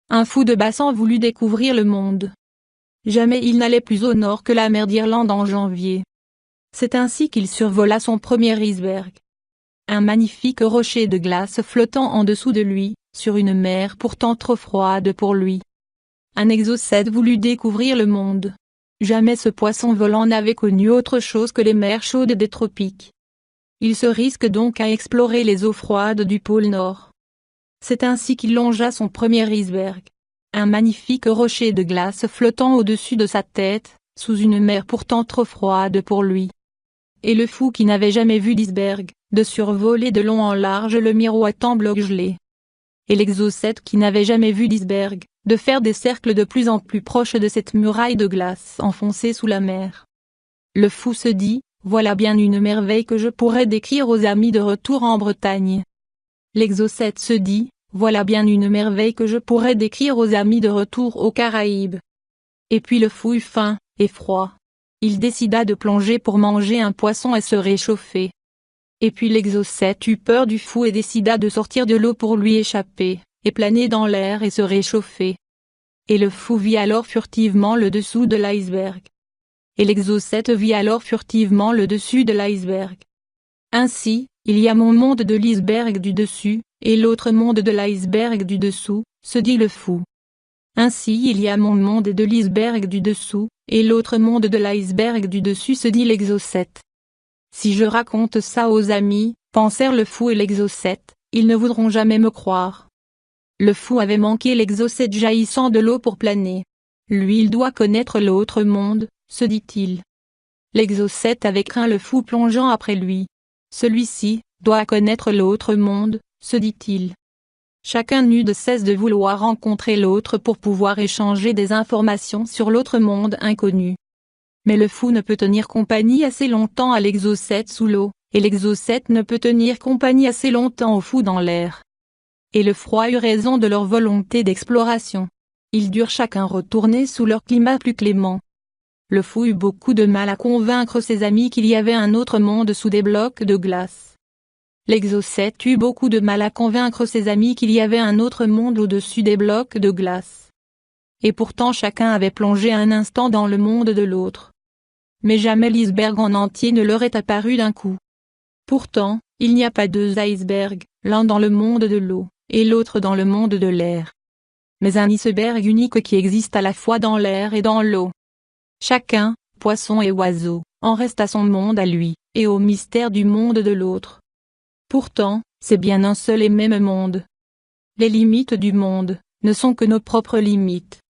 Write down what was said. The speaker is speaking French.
Un fou de bassin voulut découvrir le monde. Jamais il n'allait plus au nord que la mer d'Irlande en janvier. C'est ainsi qu'il survola son premier iceberg. Un magnifique rocher de glace flottant en dessous de lui, sur une mer pourtant trop froide pour lui. Un exocète voulut découvrir le monde. Jamais ce poisson volant n'avait connu autre chose que les mers chaudes des tropiques. Il se risque donc à explorer les eaux froides du pôle Nord. C'est ainsi qu'il longea son premier iceberg. Un magnifique rocher de glace flottant au-dessus de sa tête, sous une mer pourtant trop froide pour lui. Et le fou qui n'avait jamais vu d'iceberg, de survoler de long en large le miroitant bloc gelé. Et l'exocète qui n'avait jamais vu d'iceberg, de faire des cercles de plus en plus proches de cette muraille de glace enfoncée sous la mer. Le fou se dit, voilà bien une merveille que je pourrais décrire aux amis de retour en Bretagne. L'exocète se dit, voilà bien une merveille que je pourrais décrire aux amis de retour aux Caraïbes. Et puis le fou eut faim, et froid. Il décida de plonger pour manger un poisson et se réchauffer. Et puis l'exocète eut peur du fou et décida de sortir de l'eau pour lui échapper, et planer dans l'air et se réchauffer. Et le fou vit alors furtivement le dessous de l'iceberg. Et l'exocète vit alors furtivement le dessus de l'iceberg. Ainsi, il y a mon monde de l'iceberg du dessus, et l'autre monde de l'iceberg du dessous, se dit le fou. Ainsi il y a mon monde de l'iceberg du dessous, et l'autre monde de l'iceberg du dessus, se dit l'exocète. Si je raconte ça aux amis, pensèrent le fou et l'exocète, ils ne voudront jamais me croire. Le fou avait manqué l'exocète jaillissant de l'eau pour planer. Lui il doit connaître l'autre monde, se dit-il. L'exocète avait craint le fou plongeant après lui. Celui-ci doit connaître l'autre monde, se dit-il. Chacun n'eut de cesse de vouloir rencontrer l'autre pour pouvoir échanger des informations sur l'autre monde inconnu. Mais le fou ne peut tenir compagnie assez longtemps à l'exocète sous l'eau, et l'exocète ne peut tenir compagnie assez longtemps au fou dans l'air. Et le froid eut raison de leur volonté d'exploration. Ils durent chacun retourner sous leur climat plus clément. Le fou eut beaucoup de mal à convaincre ses amis qu'il y avait un autre monde sous des blocs de glace. L'exocète eut beaucoup de mal à convaincre ses amis qu'il y avait un autre monde au-dessus des blocs de glace. Et pourtant chacun avait plongé un instant dans le monde de l'autre. Mais jamais l'iceberg en entier ne leur est apparu d'un coup. Pourtant, il n'y a pas deux icebergs, l'un dans le monde de l'eau, et l'autre dans le monde de l'air. Mais un iceberg unique qui existe à la fois dans l'air et dans l'eau. Chacun, poisson et oiseau, en reste à son monde à lui, et au mystère du monde de l'autre. Pourtant, c'est bien un seul et même monde. Les limites du monde, ne sont que nos propres limites.